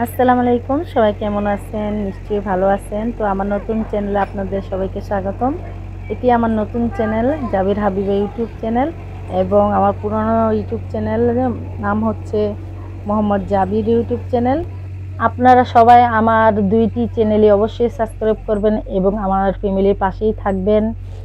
আসসালামু আলাইকুম, সবাই কেমন আছেন? নিশ্চয়ই ভালো আছেন। তো আমার নতুন চ্যানেলে আপনাদের সবাইকে স্বাগতম। এটি আমার নতুন চ্যানেল জাবির হাবিবা ইউটিউব চ্যানেল, এবং আমার পুরনো ইউটিউব চ্যানেলের নাম হচ্ছে মোহাম্মদ জাবির ইউটিউব চ্যানেল। আপনারা সবাই আমার দুইটি চ্যানেলই অবশ্যই সাবস্ক্রাইব করবেন এবং আমার ফ্যামিলির পাশেই থাকবেন।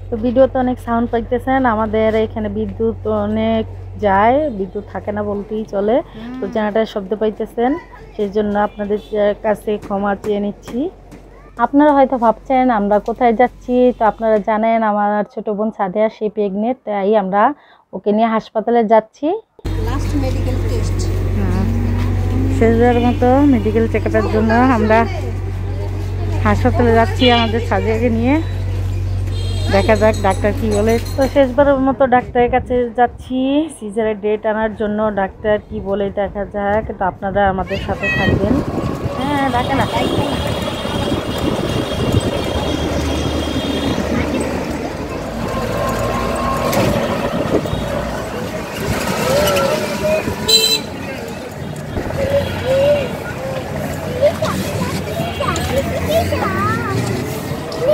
তো ভিডিওতে অনেক সাউন্ড পাইতেছেন, আমাদের এখানে বিদ্যুৎ অনেক যায়, বিদ্যুৎ থাকে না বলতেই চলে। তো জেনারেটর শব্দ পাইতেছেন, সেই জন্য আপনাদের কাছে ক্ষমা চেয়ে নিচ্ছি। আপনারা হয়তো ভাবছেন আমরা কোথায় যাচ্ছি। তো আপনারা জানেন আমার ছোট বোন সাদিয়া সে প্রেগনেন্ট, তাই আমরা ওকে নিয়ে হাসপাতালে যাচ্ছি। লাস্ট মেডিকেল টেস্ট শেষবারের মতো মেডিকেল চেক আপের জন্য আমরা হাসপাতালে যাচ্ছি আমাদের সাদিয়াকে নিয়ে। দেখা যাক ডাক্তার কি বলে। তো শেষবারের মতো ডাক্তারের কাছে যাচ্ছি সিজারের ডেট আনার জন্য। ডাক্তার কি বলে দেখা যাক। তো আপনারা আমাদের সাথে থাকবেন। হ্যাঁ, ডাকে না।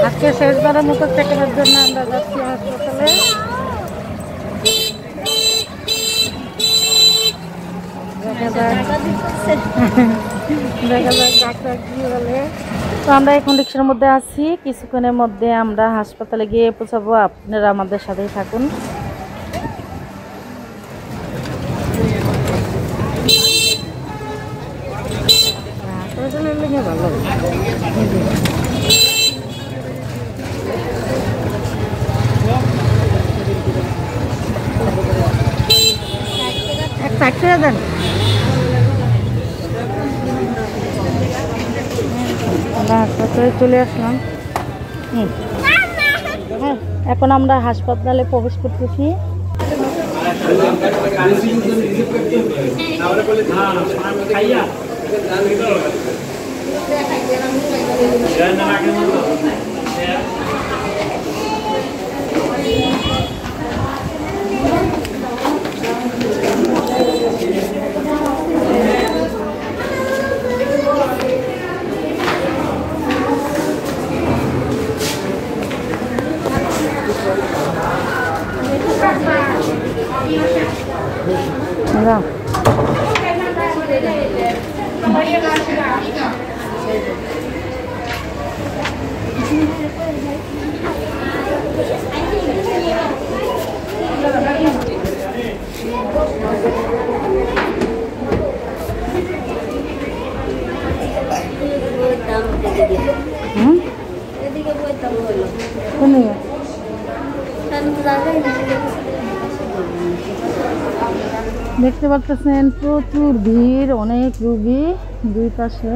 আজকে শেষবারের মতো চেকআপের জন্য আমরা যাচ্ছি হাসপাতালে। দেখা যাক ডাক্তার কি বলে। তো আমরা এখন রিক্সার মধ্যে আছি, কিছুক্ষণের মধ্যে আমরা হাসপাতালে গিয়ে পৌঁছাবো। আপনারা আমাদের সাথেই থাকুন। ভালো দেন। আমরা হাসপাতালে চলে আসলাম। এখন আমরা হাসপাতালে প্রবেশ করতেছি। দেখতে পাচ্ছেন প্রচুর ভিড়, অনেক রুগী, দুই পাশে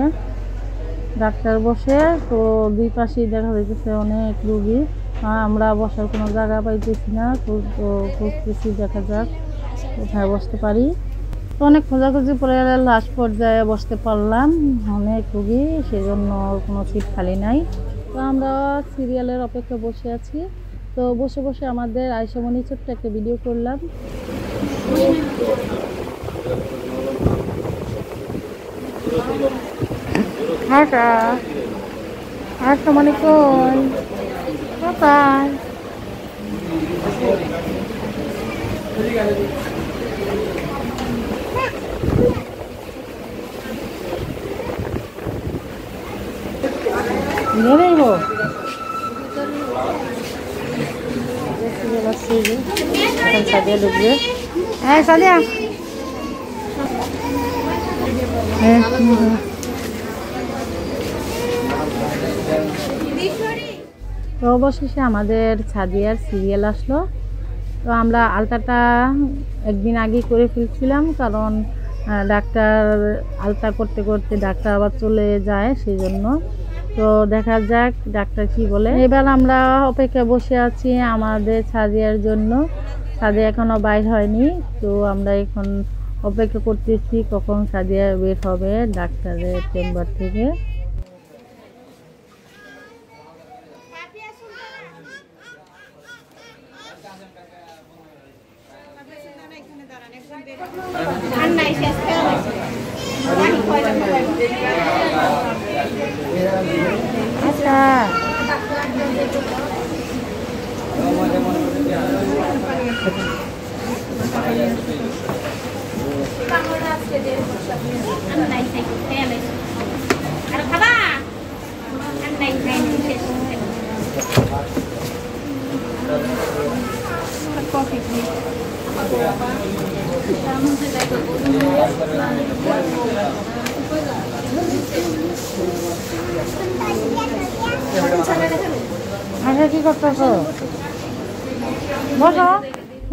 ডাক্তার বসে। তো দুই পাশেই দেখা যাইতেছে অনেক রুগী। আমরা বসার কোনো জায়গা পাইতেছি না, তো খুঁজতেছি, দেখা যাক কোথায় বসতে পারি। তো অনেক খোঁজাখুঁজি পরে লাস্ট পর্যায়ে বসতে পারলাম। অনেক রুগী, সেই জন্য কোনো সিট খালি নাই। তো আমরা সিরিয়ালের অপেক্ষা বসে আছি। তো বসে বসে আমাদের আয়সামণি ছোট্ট একটা ভিডিও করলাম। আয়সামণি কই? কোথায়? নেই হো সাদিয়া ঢুকবে। হ্যাঁ সাদিয়া, তো অবশেষে আমাদের সাদিয়ার সিরিয়াল আসলো। তো আমরা আলতাটা একদিন আগে করে ফেলছিলাম, কারণ ডাক্তার আলতা করতে করতে ডাক্তার আবার চলে যায়, সেই জন্য। তো দেখা যাক ডাক্তার কি বলে। এবার আমরা অপেক্ষায় বসে আছি আমাদের সাদিয়ার জন্য। সাদিয়া এখনো বাইর হয়নি, তো আমরা এখন অপেক্ষা করতেছি কখন সাদিয়া বের হবে ডাক্তারের চেম্বার থেকে। আচ্ছা Coffee, please. আচ্ছা কি করতেছো? বসো।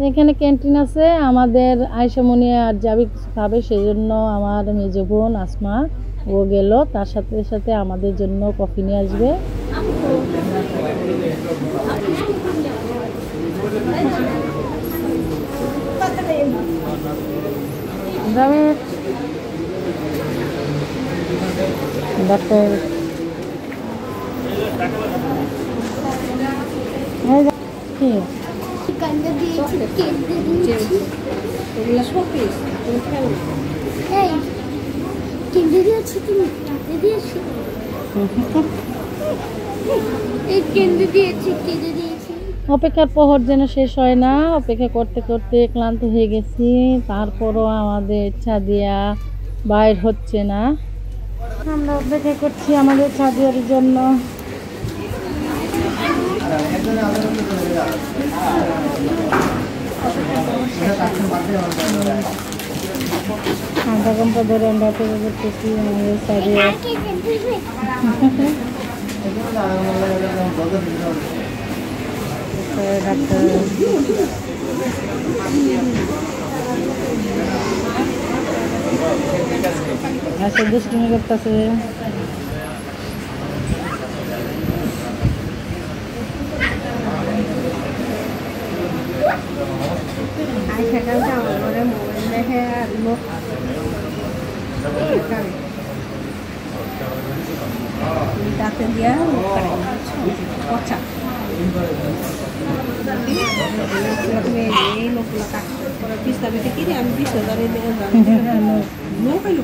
এখানে ক্যান্টিন আছে, আমাদের আয়েশা মনি আর যাবি কিছু খাবে, সেই জন্য আমার মেজ বোন আসমা ও গেল, তার সাথে সাথে আমাদের জন্য কফি নিয়ে আসবে। যাবি ডাক্তার কি এগুলো শোপিস তুমি খেলো। এই কেন্দ্রে দিয়েছি, তুমি কেন্দ্রে দিয়েছি, এই কেন্দ্রে দিয়েছি, কেন্দ্রে দিয়েছি। অপেক্ষার প্রহর যেন শেষ হয় না, অপেক্ষা করতে করতে ক্লান্ত হয়ে গেছি, তারপরও আমাদের ছাদিয়া বাইর হচ্ছে না। আমরা অপেক্ষা করছি আমাদের ছাদিয়ার জন্য। আধা ঘন্টা ধরে আমরা অপেক্ষা করতেছি আমাদের ছাদিয়া। ডাক্তার আচ্ছা দুষ্টুমি করতেছে। দাঁতে দিয়া পচা তুমি এই লোকগুলো কাটছো পিস্তা বেটে কিনে আমি 20,000 মোবাইল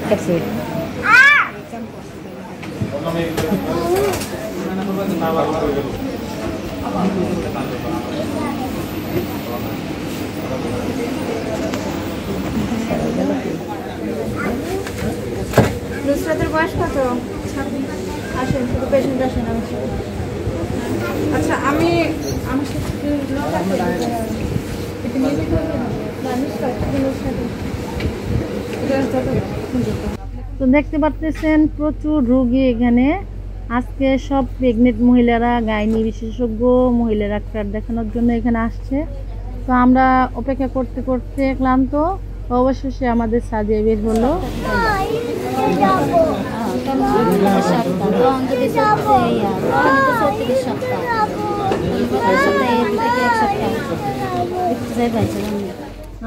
একটা নুসরাতের বয়স কত? আসেন, শুধু পেশেন্ট আসেন। আচ্ছা আমি আমার সাথে তো দেখতে পাচ্ছেন প্রচুর রোগী এখানে। আজকে সব প্রেগনেন্ট মহিলারা, গাইনি বিশেষজ্ঞ মহিলা ডাক্তার দেখানোর জন্য এখানে আসছে। তো আমরা অপেক্ষা করতে করতে ক্লান্ত, অবশেষে আমাদের সাজিয়ে বের হলো।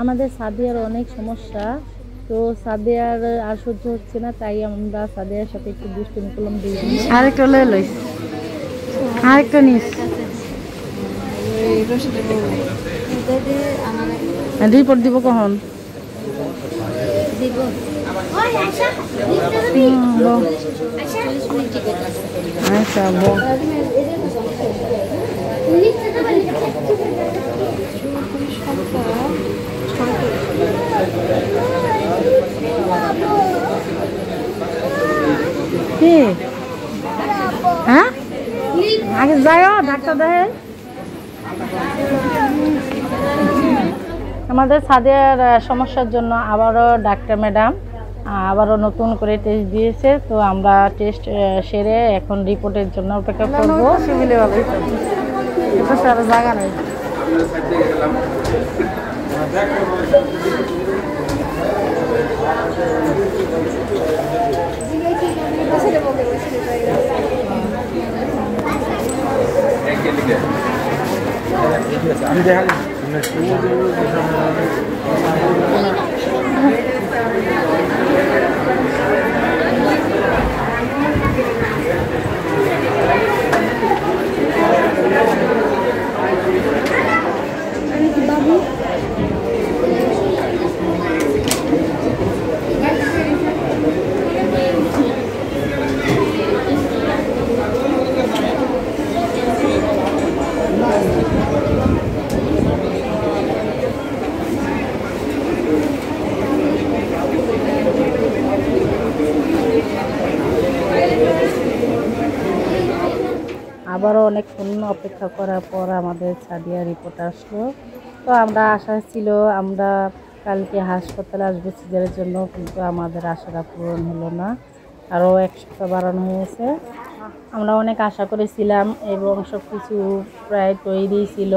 আমাদের সাদিয়ার অনেক সমস্যা, তো সাদিয়ার আর সহ্য হচ্ছে না, তাই আমরা সাদিয়ার সাথে একটু দুষ্টুমি করলাম। আরেকটা লয়ে লইস, আরেকটা নিস। রিপোর্ট দিব কখন? আচ্ছা কি হ্যাঁ আগে যাও ডাক্তার দেখে। আমাদের সাদিয়ার সমস্যার জন্য আবারও ডাক্তার ম্যাডাম আবারও নতুন করে টেস্ট দিয়েছে। তো আমরা টেস্ট সেরে এখন রিপোর্টের জন্য অপেক্ষা করবো। জায়গা নেই। আমি দেখালাম অনেকক্ষণ অপেক্ষা করার পর আমাদের সাদিয়া রিপোর্ট আসলো। তো আমরা আশা ছিল আমরা কালকে হাসপাতালে আসবো সিজারের জন্য, কিন্তু আমাদের আশাটা পূরণ হলো না, আরও 1 সপ্তাহ বাড়ানো হয়েছে। আমরা অনেক আশা করেছিলাম এবং সব কিছু প্রায় তৈরি ছিল।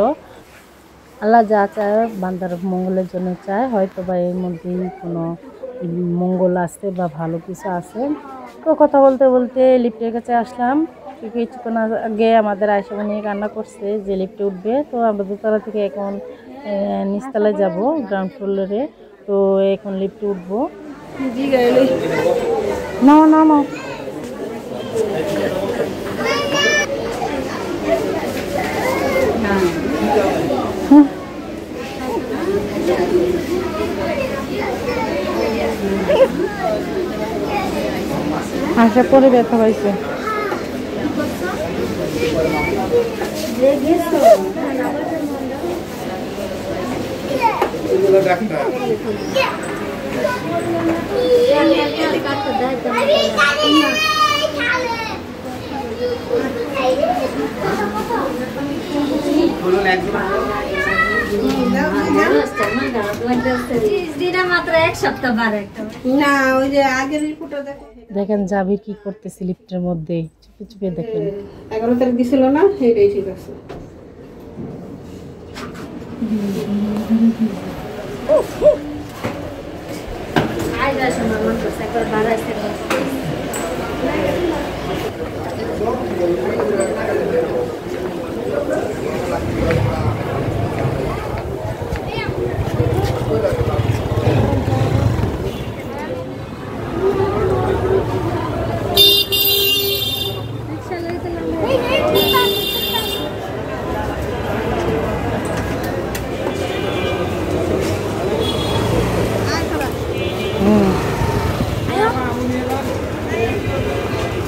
আল্লাহ যা চায় বান্দার মঙ্গলের জন্য চায়, হয়তো বা এর মধ্যেই কোনো মঙ্গল আছে বা ভালো কিছু আছে। তো কথা বলতে বলতে লিফটের কাছে আসলাম। কিছুক্ষণ আগে আমাদের আয়শা নিয়ে কান্না করছে যে লিফটে উঠবে। তো আমরা দোতলা থেকে এখন নিচতলায় যাব, গ্রাউন্ড ফ্লোরে। তো এখন লিফটে উঠবো। নাও নাও নাও। আসার পরে ব্যথা পাইছে। মাত্র 1 সপ্তাহ বাড়ে না ওই যে আগের রিপোর্টটা দেখো। দেখেন জাবির কি করতেছে লিফটের মধ্যে, চুপে চুপে দেখেন। 11 তারিখ দিছিল না, সেটাই ঠিক আছে। আজ আসে মামা তো একবার বাড়াইছে।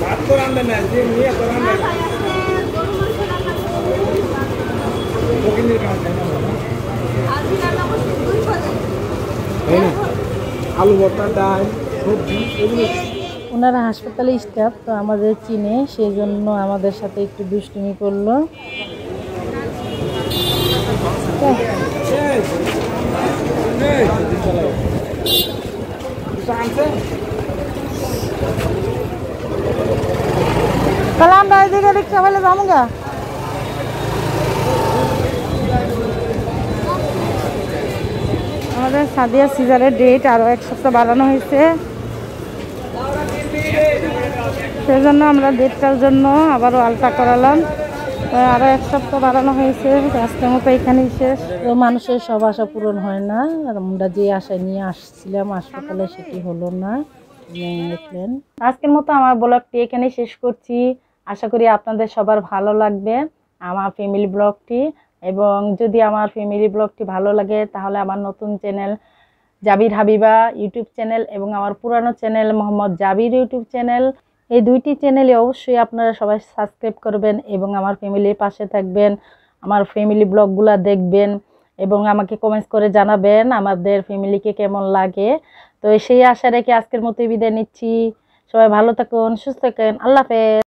ভাত তো রান্না না, যে নিয়ে তো রান্না আলু ভর্তা, ডাল, সবজি এগুলো। ওনারা হাসপাতালে স্টাফ, তো আমাদের চিনে, সেই জন্য আমাদের সাথে একটু দুষ্টুমি করলো। তাহলে আমরা এদিকে রিক্সা ফেলে যাবো গা। আমাদের সাদিয়া সিজারের ডেট আরও 1 সপ্তাহ বাড়ানো হয়েছে, সেজন্য আমরা ডেটটার জন্য আবারও আলট্রা করালাম। আরও 1 সপ্তাহ বাড়ানো হয়েছে। আজকের মতো এখানেই শেষ। তো মানুষের সব আশা পূরণ হয় না, আমরা যে আশা নিয়ে আসছিলাম হাসপাতালে সেটি হলো না। দেখলেন, আজকের মতো আমার ব্লগটি এখানেই শেষ করছি। আশা করি আপনাদের সবার ভালো লাগবে আমার ফ্যামিলি ব্লগটি। এবং যদি আমার ফ্যামিলি ব্লগটি ভালো লাগে তাহলে আমার নতুন চ্যানেল জাবির হাবিবা ইউটিউব চ্যানেল এবং আমার পুরানো চ্যানেল মোহাম্মদ জাবির ইউটিউব চ্যানেল, এই 2টি চ্যানেলে অবশ্যই আপনারা সবাই সাবস্ক্রাইব করবেন এবং আমার ফ্যামিলির পাশে থাকবেন, আমার ফ্যামিলি ব্লগগুলো দেখবেন এবং আমাকে কমেন্টস করে জানাবেন আমাদের ফ্যামিলিকে কেমন লাগে। তো সেই আশা রেখে আজকের মতো বিদায় নিচ্ছি। সবাই ভালো থাকুন, সুস্থ থাকুন। আল্লাহ হাফেজ।